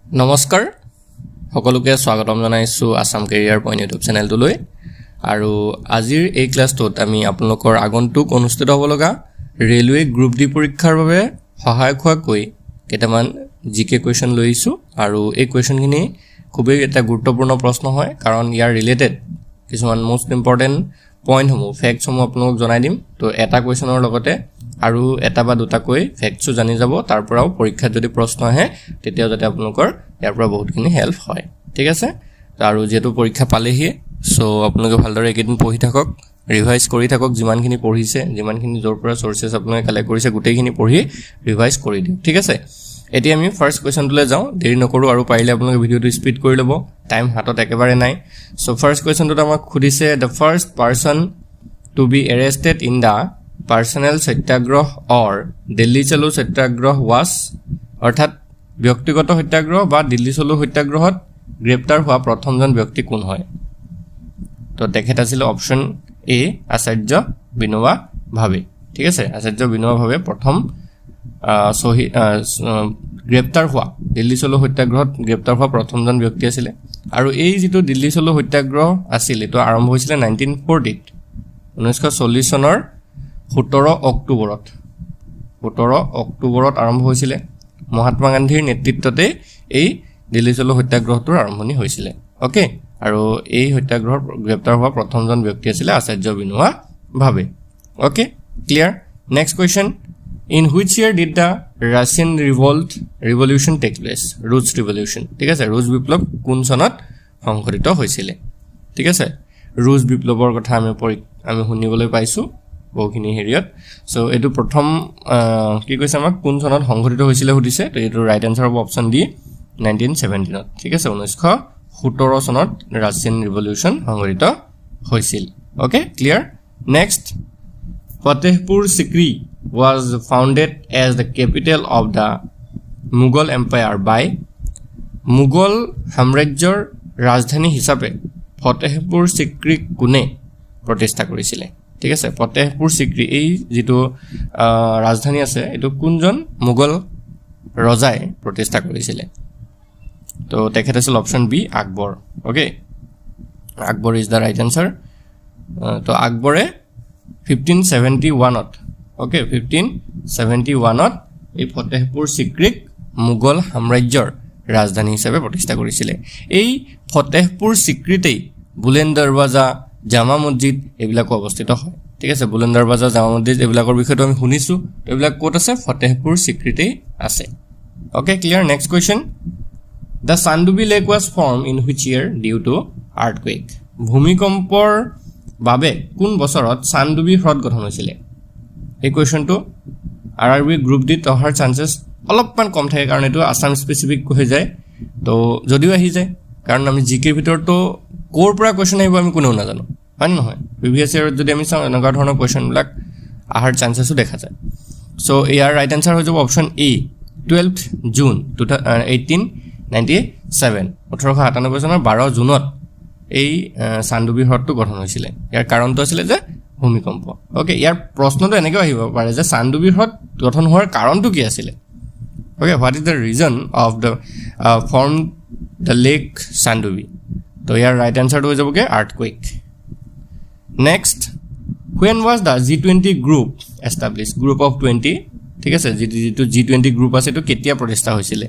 নমস্কাৰ সকলোকে স্বাগতম জনাইছো আসাম কেৰিয়াৰ পইণ্ট ইউটিউব চেনেলটোলৈ আৰু আজিৰ এই ক্লাছটোত আমি আপোনালোকৰ আগন্তুক অনুষ্ঠিত হ'ব লগা ৰেলৱে গ্ৰুপ ডি পৰীক্ষাৰ বাবে সহায়ক হোৱাকৈ কেইটামান জিকে কুৱেশ্যন লৈছো আৰু এই কুৱেশ্যনখিনি খুবেই এটা গুৰুত্বপূৰ্ণ প্ৰশ্ন হয় কাৰণ ইয়াৰ ৰিলেটেড কিছুমান মোষ্ট ইম্পৰ্টেণ্ট পইণ্টসমূহ ফেক্টসমূহ আপোনালোকক জনাই দিম তো এটা কুৱেশ্যনৰ লগতে আৰু এটা বা দুটাকৈ ফেক্টছো জানি যাব তাৰ পৰাও পৰীক্ষাত যদি প্ৰশ্ন আহে তেতিয়া যাতে আপোনালোকৰ ইয়াৰ পৰা বহুতখিনি হেল্প হয় ঠিক আছে আৰু যেটো পৰীক্ষা পালেহি সো আপোনালোকে ভালদৰে একেদিন পঢ়ি থাকক ৰিভাইজ কৰি থাকক যিমানখিনি পঢ়িছে যিমানখিনি জোৰ পৰা সোৰ্সেছ আপোনালোকে কালেক্ট কৰিছে গোটেইখিনি পঢ়ি ৰিভাইজ কৰি দিওক ঠিক আছে এতিয়া আমি ফাৰ্স্ট কোৱেশ্যনটোলৈ যাওঁ দেৰি নকৰো আৰু পাৰিলে আপোনালোকে ভিডিওটো স্পিড কৰি ল'ব টাইম হাতত একেবাৰে নাই সো ফাৰ্স্ট কোৱেশ্যনটো আমাক খুদিছে the first person to be arrested in the personal Satyagraha or Delhi Chalo Satyagraha ওয়াজ অৰ্থাৎ ব্যক্তিগত সত্যাগ্ৰহ বা দিল্লী চলো সত্যাগ্ৰহত গ্ৰেপ্তাৰ হোৱা প্ৰথমজন ব্যক্তি কোন হয় তো তেখেত আছিল অপচন এ আচাৰ্য বিনোবা ভাবে ঠিক আছে আচাৰ্য বিনোবা ভাবে প্ৰথম গ্ৰেপ্তাৰ হোৱা দিল্লী চলো সত্যাগ্ৰহত গ্ৰেপ্তাৰ হোৱা প্ৰথমজন ব্যক্তি আছিল আৰু এই যেটো দিল্লী চলো সত্যাগ্ৰহ আছিল এটো আৰম্ভ হৈছিল 1940 1940 চনৰ 17 অক্টোবৰত আৰম্ভ হৈছিল মহাত্মা গান্ধীৰ নেতৃত্বতে এই দিল্লী চলো সত্যাগ্ৰহটোৰ আৰম্ভণি হৈছিল ওকে আৰু এই সত্যাগ্ৰহৰ গ্ৰেপ্তাৰ হোৱা প্ৰথমজন ব্যক্তি আছিল আচাৰ্য বিনোবা ভাবে okay clear next question in which year did the Russian revolution take place Rus revolution ঠিক আছে রুশ বিপ্লৱ কোন সনত সংঘটিত হৈছিল ঠিক আছে ৰুশ বিপ্লৱৰ কথা আমি শুনিবলৈ পাইছো বহুখিনি হেৰিয়ত সো এটো প্ৰথম কি কৈছে আমাক কোন সনত সংঘটিত হৈছিল সুধিছে তো এটো ৰাইট আনসাৰ হ'ব অপচন ডি 1917 ত ঠিক আছে 1917 চনত ৰাছিয়ান ৰিভলিউচন সংঘটিত হৈছিল okay clear next Fatehpur Sikri was founded as the capital of the Mughal Empire by Mughal সাম্ৰাজ্যৰ ৰাজধানী হিচাপে ফতেহপুৰ সিক্ৰি কোনে প্ৰতিষ্ঠা কৰিছিল ঠিক আছে ফতেহপুৰ সিক্ৰি এই যেটো ৰাজধানী আছে এটো কোনজন মুঘল ৰজাই প্ৰতিষ্ঠা কৰিছিল তো তেখেত আছিল option B Akbar okay Akbar is the right answer তো আকবৰে 1571 ত ওকে 1571 ত এই ফতেহপুৰ সিক্ৰিক মুঘল সাম্ৰাজ্যৰ ৰাজধানী হিচাপে প্ৰতিষ্ঠা কৰিছিল এই ফতেহপুৰ সিক্ৰিতেই বুলেন দৰৱাজা জামা মছজিদ এবিলাক অৱস্থিত হয় ঠিক আছে বুলেন দৰৱাজা জামা মছজিদ এবিলাকৰ বিষয়টো আমি শুনিছো এবিলাক ক'ত আছে ফতেহপুৰ সিক্ৰিতেই আছে okay clear next question The Sandubi Lake was formed in which year due to earthquake ভূমিকম্পৰ বাবে কোন বছৰত চান্দুবি হ্ৰদ গঠন হৈছিল এই কোৱেশ্চনটো আৰআৰবি গ্ৰুপ ডি অহাৰ চান্সেস অলপমান কম থাকে কাৰণ এটো আসাম স্পেসিফিক হৈ যায় তো যদিও আহি যায় কাৰণ আমি জিকে ভিতৰটো কোৰ পৰা কোৱেশ্চন আহিব আমি কোনো নাজানো হয় নহয় প্ৰিভিয়াস ইয়াৰত যদি আমি চাওঁ এনেকুৱা ধৰণৰ কোৱেশ্চনবিলাক আহাৰ চান্সেসও দেখা যায় সো ইয়াৰ ৰাইট আনসাৰ হৈ যাব অপচন এ 12th জুন 1897 1897 চনৰ 12 জুনত এই চান্দুবি হ্ৰদটো গঠন হৈছিল ইয়াৰ কাৰণটো আছিল যে ভূমিকম্প ওকে ইয়াৰ প্ৰশ্নটো এনেকৈ আহিব পাৰে যে চান্দুবি হ্ৰদ গঠন হোৱাৰ কাৰণটো কি আছিল okay what is the reason of the form the lake Chandubi তো ইয়াৰ ৰাইট আনসাৰটো হৈ যাবগে earthquake next when was the G20 group established group of 20 ঠিক আছে যেটো G20 গ্ৰুপ আছে তো কেতিয়া প্ৰতিষ্ঠা হৈছিল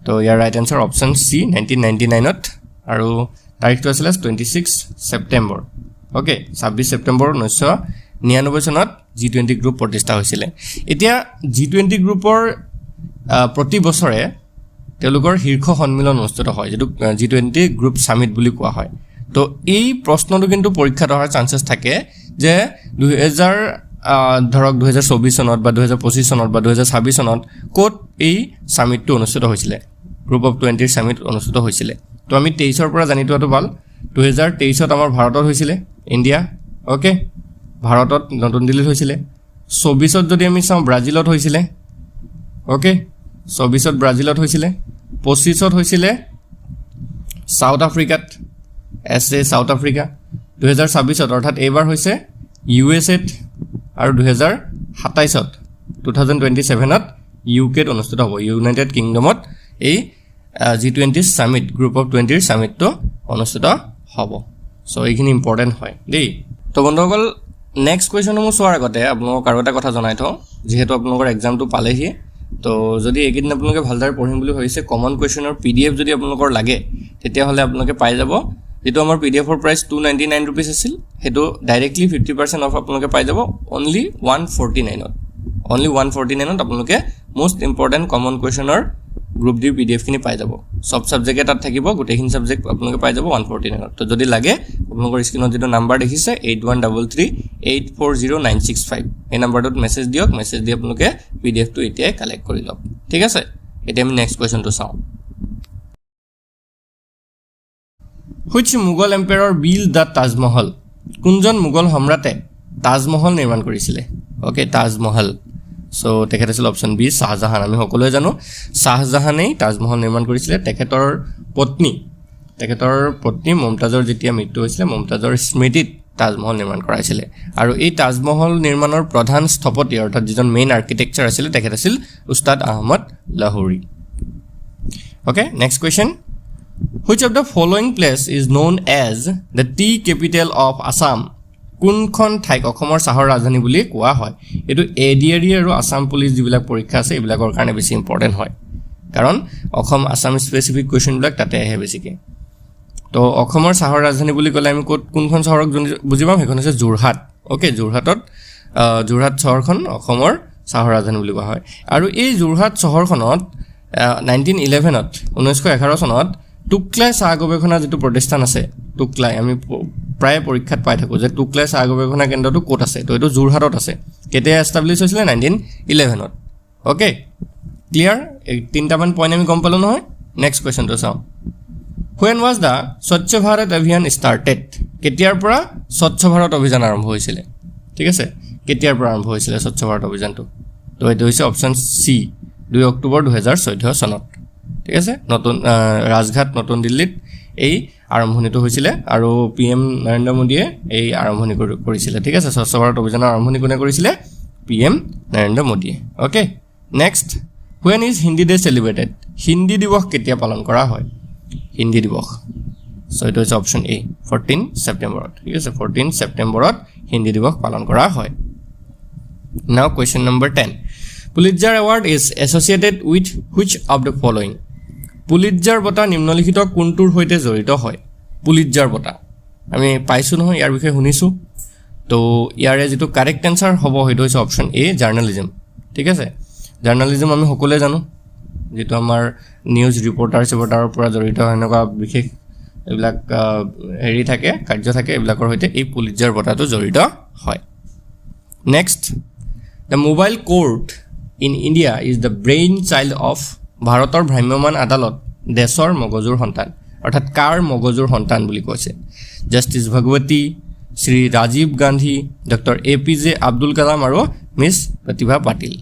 তো ইয়াৰ ৰাইট আনসাৰ অপচন সি 1999 ত আৰু তাৰিখটো আছিল 26 সেপ্টেম্বৰ ওকে 26 সেপ্টেম্বৰ 1999 চনত G20 গ্ৰুপ প্ৰতিষ্ঠা হৈছিল এতিয়া G20 গ্ৰুপৰ প্ৰতি বছৰে তেওঁলোকৰ শীৰ্ষ সন্মিলন অনুষ্ঠিত হয় যেটো G20 গ্ৰুপ সামিট বুলি কোৱা হয় তো এই প্ৰশ্নটো কিন্তু পৰীক্ষাত অহাৰ চান্সেস থাকে যে 2000 ধৰক 2024 চনত বা 2025 চনত বা 2026 চনত কোট এই সামিটটো অনুষ্ঠিত হৈছিল গ্ৰুপ অফ 20 সামিট অনুষ্ঠিত হৈছিল তো আমি 23 ৰ পৰা জানিটোটো ভাল 2023 ত আমাৰ ভাৰতত হৈছিল ইন্ডিয়া ওকে ভাৰতত নতুন দিল্লীত হৈছিল 24 ত যদি আমি চাওঁ ব্ৰাজিলত হৈছিল ওকে 24 ত ব্ৰাজিলত হৈছিল 25 ত হৈছিল সাউথ আফ্ৰিকাত সাউথ আফ্ৰিকা 2026 ত অৰ্থাৎ এবাৰ হৈছে USA ত আৰু 2027 ত 2027 ত ইউকে ত অনুষ্ঠিত হ'ব ইউনাইটেড কিংডমত এই G20 সামিট গ্ৰুপ অফ 20 সামিটটো অনুষ্ঠিত হ'ব সো এইখিনি ইম্পৰ্টেণ্ট হয় দেই তো বন্ধুসকল নেক্সট কুৱেশ্যনসমূহ চোৱাৰ আগতে আপোনালোকক আৰু এটা কথা জনাই থওঁ যিহেতু আপোনালোকৰ এক্সামটো পালেহি তো যদি এইকেইদিন আপোনালোকে ভালদৰে পঢ়িম বুলি ভাবিছে কমন কুৱেশ্যনৰ PDF যদি আপোনালোকৰ লাগে তেতিয়াহ'লে আপোনালোকে পাই যাব যেটো আমাৰ PDFৰ প্ৰাইচ 299 रुपीस আছিল হেতু ডাইৰেক্টলি 50% অফ আপোনালোকে পাই যাব only 149 ত only 149 ত আপোনালোকে মোস্ট ইম্পৰ্টেন্ট কমন কুৱেশ্যনৰ গ্ৰুপ ডি PDF খিনি পাই যাব সব সাবজেক্ট তাত থাকিব গোটেইখিনি সাবজেক্ট আপোনালোকে পাই যাব 149 ত তো যদি লাগে আপোনালোকৰ স্ক্ৰিনত যেটো নাম্বাৰ দেখিছে 8133840965 এই নাম্বাৰটোত মেছেজ দিয়ক মেছেজ দি আপোনালোকে PDF টো এতিয়াই কালেক্ট কৰি লওক ঠিক আছে এতিয়া আমি নেক্সট কুৱেশ্যনটো চাওঁ Which Mughal emperor built the Taj Mahal? কোনজন মুঘল সম্ৰাটে তাজমহল নিৰ্মাণ কৰিছিলে ওকে তাজমহল সো তেখেত আছিল অপচন বি শাহজাহান আমি সকলোৱে জানো শাহজাহানেই তাজমহল নিৰ্মাণ কৰিছিলে তেখেতৰ পত্নী মুমতাজৰ যেতিয়া মৃত্যু হৈছিলে মুমতাজৰ স্মৃতিত তাজমহল নিৰ্মাণ কৰাইছিলে আৰু এই তাজমহল নিৰ্মাণৰ প্ৰধান স্থপতি অৰ্থাৎ যিজন মেইন আৰ্কিটেক্চাৰ আছিল তেখেত আছিল Ustad Ahmad Lahori okay next question Which of the following place is known as the tea capital of Assam? কোনখন ঠাইক অসমৰ চাহৰ ৰাজধানী বুলি কোৱা হয় এটো ADRE আৰু আসাম পুলিশ যিবিলাক পৰীক্ষা আছে এইবিলাকৰ কাৰণে বেছি ইম্পৰ্টেন্ট হয় কাৰণ অসম আসাম স্পেসিফিক কুৱেশ্যন বিলাক তাতে আহে বেছিকে তো অসমৰ চাহৰ ৰাজধানী বুলি ক'লে আমি কোনখন চহৰক বুজি পাম হেখন আছে যোৰহাট ওকে যোৰহাটত যোৰহাট চহৰখন অসমৰ চাহৰ ৰাজধানী বুলি কোৱা হয় আৰু এই যোৰহাট চহৰখনত 1911 ত 1911 চনত টুকলাই চাহ গৱেষণা যেটো প্ৰতিষ্ঠান আছে টুকলাই আমি প্ৰায় পৰীক্ষাত পাই থাকো যে টুকলাই চাহ গৱেষণা কেন্দ্ৰটো ক'ত আছে তো এটো যোৰহাটত আছে কেতিয়া এষ্টাবলিশ হৈছিল 1911 ত ওকে ক্লিয়াৰ তিনটামান পইণ্ট আমি গম পালো নহয় নেক্সট কোৱেশ্যনটো চাওঁ When was the স্বচ্ছ ভাৰত অভিযান started কেতিয়াৰ পৰা স্বচ্ছ ভাৰত অভিযান আৰম্ভ হৈছিল ঠিক আছে কেতিয়াৰ পৰা আৰম্ভ হৈছিল স্বচ্ছ ভাৰত অভিযানটো তো এটো হৈছে অপচন সি 2 অক্টোবৰ 2014 চনত ঠিক আছে নতুন ৰাজঘাট নতুন দিল্লীত এই আৰম্ভণিটো হৈছিল আৰু PM নৰেন্দ্ৰ মোদীয়ে এই আৰম্ভণি কৰিছিল ঠিক আছে স্বচ্ছ ভাৰত অভিযানৰ আৰম্ভণি কোনে কৰিছিল PM নৰেন্দ্ৰ মোদীয়ে okay next when is hindi day celebrated Hindi দিৱস কেতিয়া পালন কৰা হয় হিন্দী দিৱস সো এটা হৈছে অপচন এ 14 সেপ্টেম্বৰত ঠিক আছে 14 সেপ্টেম্বৰত হিন্দী দিৱস পালন কৰা হয় now question number 10 Pulitzer Award is associated with which of the following? Pulitzer বঁটা নিম্নলিখিত কোনটোৰ সৈতে জড়িত হয় Pulitzer বঁটা আমি পাইছো নহয় ইয়াৰ বিষয়ে শুনিছো তো ইয়াৰে যেটো কাৰেক্ট আনসাৰ হ'ব হয়তো হৈছে অপচন এ জাৰ্নালিজম ঠিক আছে জাৰ্নালিজম আমি সকলোৱে জানো যেটো আমাৰ নিউজ ৰিপৰ্টাৰ সেৱটাৰৰ পৰা জড়িত এনেকুৱা বিশেষ এইবিলাক হেৰি থাকে কাৰ্য থাকে এইবিলাকৰ সৈতে এই Pulitzer বঁটাটো জড়িত হয় next The mobile court in India is the brainchild of ভাৰতৰ ভ্ৰাম্যমান আদালত দেশৰ মগজুৰ সন্তান অৰ্থাৎ কাৰ মগজুৰ সন্তান বুলি কৈছে justice Bhagawati Shri Rajiv Gandhi doctor APJ Abdul Kalam আৰু মিস প্ৰতিভা পাটিল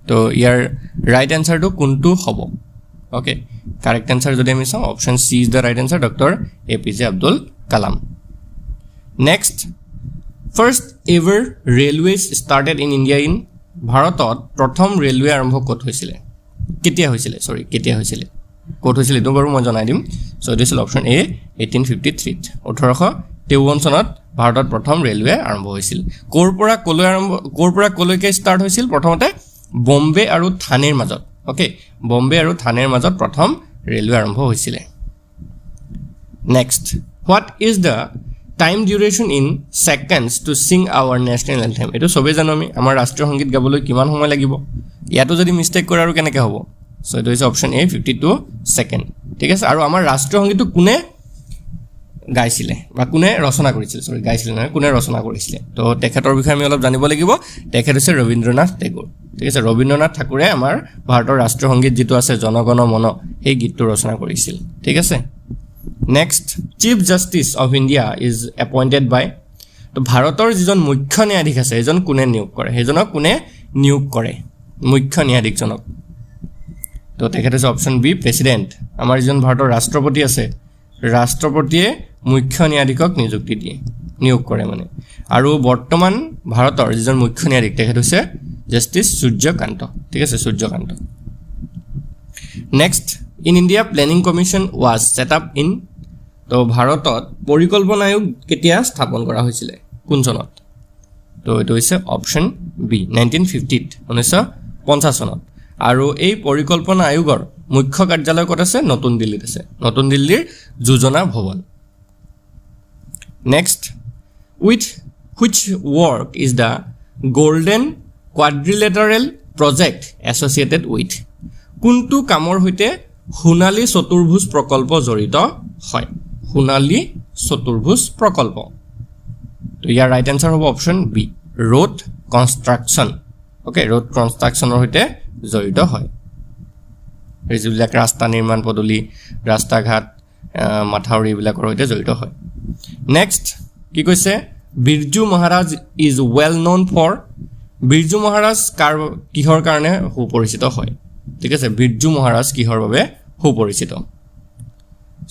তো ইয়াৰ ৰাইট আনসাৰটো কোনটো হ'ব ওকে কাৰেক্ট আনসাৰ যদি আমি চাওঁ option C is the right answer doctor APJ Abdul Kalam next First ever railways started in India in ভাৰতত প্ৰথম ৰেলৱে আৰম্ভ ক'ত হৈছিল কেতিয়া হৈছিল ক'ত হৈছিল এটো বাৰু মই জনাই দিম সো দিছ ইজ অপচন এ 1853 1853 চনত ভাৰতত প্ৰথম ৰেলৱে আৰম্ভ হৈছিল ক'ৰ পৰা কলৈকে ষ্টাৰ্ট হৈছিল প্ৰথমতে বম্বে আৰু থানেৰ মাজত ওকে বম্বে আৰু থানেৰ মাজত প্ৰথম ৰেলৱে আৰম্ভ হৈছিল next what is the time duration in seconds to sing our national anthem এটো সবে জানো আমি আমাৰ ৰাষ্ট্ৰীয় সংগীত গাবলৈ কিমান সময় লাগিব ইয়াতো যদি মিস্টেক কৰে আৰু কেনেকৈ হ'ব সো এটো হৈছে অপচন এ 52 সেকেন্ড ঠিক আছে আৰু আমাৰ ৰাষ্ট্ৰীয় সংগীতটো কোনে গাইছিলে বা কোনে ৰচনা কৰিছিল গাইছিলে নহয় কোনে ৰচনা কৰিছিলে তো তেখেতৰ বিষয়ে আমি অলপ জানিব লাগিব তেখেত হৈছে ৰবীন্দ্ৰনাথ টেগোৰ ঠিক আছে ৰবীন্দ্ৰনাথ ঠাকুৰে আমাৰ ভাৰতৰ ৰাষ্ট্ৰীয় সংগীত যেটো আছে জনগণ মন এই গীতটো ৰচনা কৰিছিল ঠিক আছে Next, Chief Justice of India is appointed by তো ভাৰতৰ যিজন মুখ্য ন্যায়াধীশ আছে এজন কোনে নিয়োগ কৰে হেজনক কোনে নিয়োগ কৰে মুখ্য ন্যায়াধীশজনক তো তেখেত আছে অপচন বি প্ৰেসিডেন্ট আমাৰ যিজন ভাৰতৰ ৰাষ্ট্ৰপতি আছে ৰাষ্ট্ৰপতিয়ে মুখ্য ন্যায়াধীশক নিয়োগ কৰে মানে আৰু বৰ্তমান ভাৰতৰ যিজন মুখ্য ন্যায়াধীশ তেখেত হৈছে জাস্টিস সূৰ্যকান্ত ঠিক আছে Suryakant next in India planning commission was set up in তো ভাৰতত পৰিকল্পনা আয়োগ কেতিয়া স্থাপন কৰা হৈছিলে কোন চনত তো এইটো হৈছে অপশ্যন বি 1950 1950 চনত আৰু এই পৰিকল্পনা আয়োগৰ মুখ্য কাৰ্যালয় ক'ত আছে নতুন দিল্লীত আছে নতুন দিল্লীৰ যোজনা ভৱন next with which work is the golden quadrilateral project associated with কোনটো কামৰ হৈতে সোণালী চতুৰ্ভুজ প্ৰকল্প জড়িত হয় সোণালী চতুৰ্ভুজ প্ৰকল্প তো ইয়াৰ ৰাইট আনসাৰ হ'ব option B road construction okay road constructionৰ হৈতে জড়িত হয় যিবিলাক ৰাস্তা নিৰ্মাণ পদূলি ৰাস্তা ঘাট মাথাউৰি বিলাকৰ হৈতে জড়িত হয় নেক্সট কি কৈছে Birju Maharaj is well known for Birju Maharaj কিহৰ কাৰণে সুপৰিচিত হয় ঠিক আছে বিৰজু মহাৰাজ কিহৰ বাবে সুপৰিচিত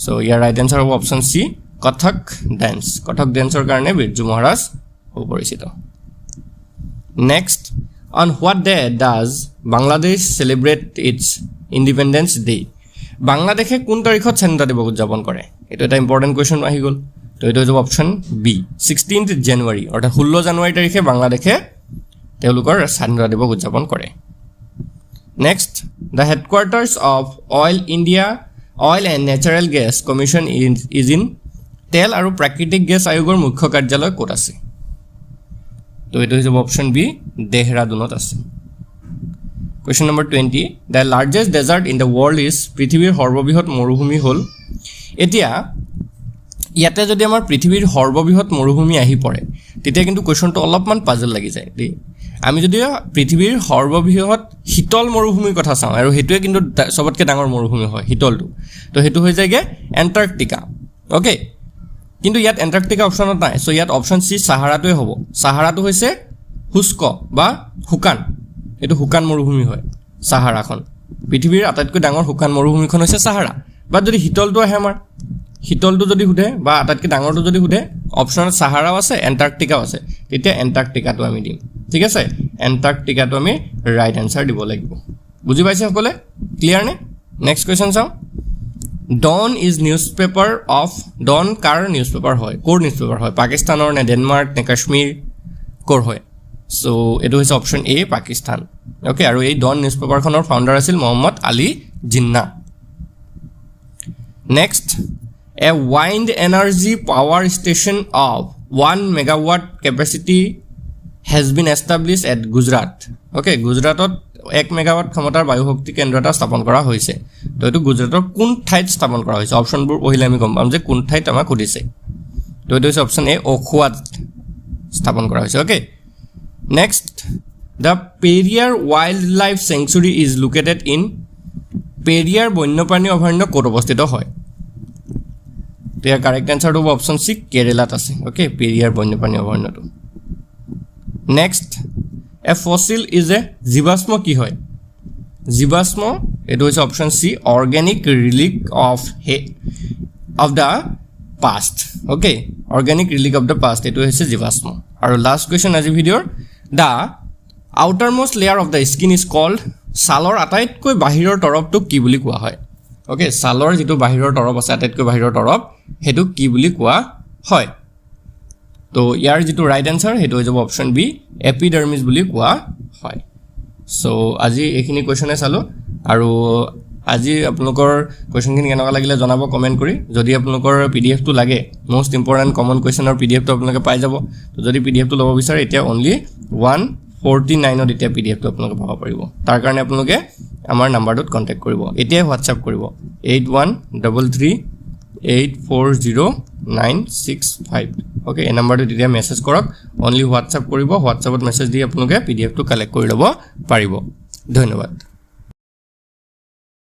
সো ইয়াৰ ৰাইট আনসাৰ হ'ব অপশ্যন সি কথক ডেন্সৰ কাৰণে বিৰজু মহাৰাজ সুপৰিচিত next one what day does Bangladesh celebrate its independence day বাংলাদেশে কোন তাৰিখত স্বাধীনতা দিৱস উদযাপন কৰে এইটো এটা ইম্পৰ্টেণ্ট কুৱেশ্যন আহি গ'ল তো এইটো হ'ব অপশ্যন বি 16th জানুৱাৰী অৰ্থাৎ 16 জানুৱাৰী তাৰিখে বাংলাদেশে তেওঁলোকৰ স্বাধীনতা দিৱস উদযাপন কৰে next the headquarters of oil and natural gas commission is in তেল আৰু প্ৰাকৃতিক গেছ আয়োগৰ মুখ্য কাৰ্যালয় ক'ত আছে তো এইটো হ'ব অপশ্যন বি দেহৰাদুনত আছে question number 20 the largest desert in the world is পৃথিৱীৰ সৰ্ববৃহৎ মৰুভূমি হ'ল এতিয়া ইয়াতে যদি আমাৰ পৃথিৱীৰ সৰ্ববৃহৎ মৰুভূমি আহি পৰে তেতিয়া কিন্তু কুৱেশ্যনটো অলপমান পাজল লাগি যায় দেই আমি যদি পৃথিৱীৰ সৰ্ববৃহৎ শীতল মৰুভূমিৰ কথা চাওঁ আৰু হেতুৱে কিন্তু সবতকৈ ডাঙৰ মৰুভূমি হয় শীতলটো তো হেতু হৈ যায়গে এণ্টাৰ্কটিকা ওকে কিন্তু ইয়াত এণ্টাৰ্কটিকা অপশ্যনত নাই সো ইয়াত অপশ্যন সি সাহাৰাটোৱে হ'ব সাহাৰাটো হৈছে শুষ্ক বা শুকান এটো শুকান মৰুভূমি হয় সাহাৰাখন পৃথিৱীৰ আটাইতকৈ ডাঙৰ শুকান মৰুভূমিখন হৈছে সাহাৰা বা যদি শীতলটো আহে আমাৰ শীতলটো যদি হুধে বা আটাইতকৈ ডাঙৰটো যদি হুধে অপশ্যনত সাহাৰাও আছে এণ্টাৰ্কটিকাও আছে তেতিয়া এণ্টাৰ্কটিকাটো আমি দিম ঠিক আছে এণ্টাৰ্কটিকাটো আমি ৰাইট আনসাৰ দিব লাগিব বুজি পাইছে সকলে ক্লিয়াৰ নে নেক্সট কোৱেশ্যন চাওঁ Dawn is newspaper of Dawn কাৰ নিউজপেপাৰ হয় ক'ৰ নিউজপেপাৰ হয় পাকিস্তানৰ নে ডেনমাৰ্ক নে কাশ্মীৰ ক'ৰ হয় সো এইটো হৈছে অপশ্যন এ পাকিস্তান ওকে আৰু এই ডন নিউজপেপাৰখনৰ ফাউণ্ডাৰ আছিল Mohammad Ali Jinnah next a wind energy power station of 1 megawatt capacity has been established at Gujarat okay গুজৰাটত 1 মেগাৱাট ক্ষমতাৰ বায়ু শক্তি কেন্দ্ৰ এটা স্থাপন কৰা হৈছে তো এটো গুজৰাটৰ কোন ঠাইত স্থাপন কৰা হৈছে অপশ্যনবোৰ পঢ়িলে আমি গম পাম যে কোন ঠাইত আমাক সুধিছে তো এটো হৈছে অপশ্যন এ অখুৱাত স্থাপন কৰা হৈছে okay next the Periyar wildlife sanctuary is located in Periyar বন্যপ্ৰাণী অভয়াৰণ্য ক'ত অৱস্থিত হয় তো ইয়াৰ কাৰেক্ট আনসাৰ হ'ব অপশ্যন সি কেৰেলাত আছে ওকে পেৰিয়াৰ বন্যপ্ৰাণী অভয়াৰণ্যটো next a fossil is a জীৱাশ্ম কি হয় জীৱাশ্ম এটো হৈছে option C organic relic of the past okay organic relic of the past এটো হৈছে জীৱাশ্ম আৰু লাষ্ট কুৱেশ্যন আজি ভিডিঅ'ৰ the outermost layer of the skin is called ছালৰ আটাইতকৈ বাহিৰৰ তৰপটোক কি বুলি কোৱা হয় ওকে ছালৰ যেটো বাহিৰৰ তৰপ আছে আটাইতকৈ বাহিৰৰ তৰপ হেতু কি বুলি কোৱা হয় তো ইয়াৰ যেটো ৰাইট আনসাৰ হেতু হৈ যাব অপশ্যন বি এপিডাৰ্মিছ বুলি কোৱা হয় সো আজি এইখিনি কোৱেশ্যনে চালো আৰু আজি আপোনালোকৰ কোৱেশ্যনখিনি কেনেকুৱা লাগিলে জনাব কমেন্ট কৰি যদি আপোনালোকৰ পিডিএফটো লাগে মোস্ট ইম্পৰ্টেন্ট কমন কোৱেশ্যনৰ পিডিএফটো আপোনালোকে পাই যাব তো যদি পিডিএফটো ল'ব বিচাৰে এতিয়া অনলি 149 এতিয়া পিডিএফটো আপোনালোকে পাব পাৰিব তাৰ কাৰণে আপোনালোকে আমাৰ নাম্বাৰটোত কন্টাক্ট কৰিব এতিয়া হোৱাটসএপ কৰিব 8133840965 ওকে এই নাম্বাৰটো এতিয়া মেছেজ কৰক অনলি হোৱাটসএপ কৰিব হোৱাটসএপত মেছেজ দি আপোনালোকে পিডিএফটো কালেক্ট কৰি ল'ব পাৰিব ধন্যবাদ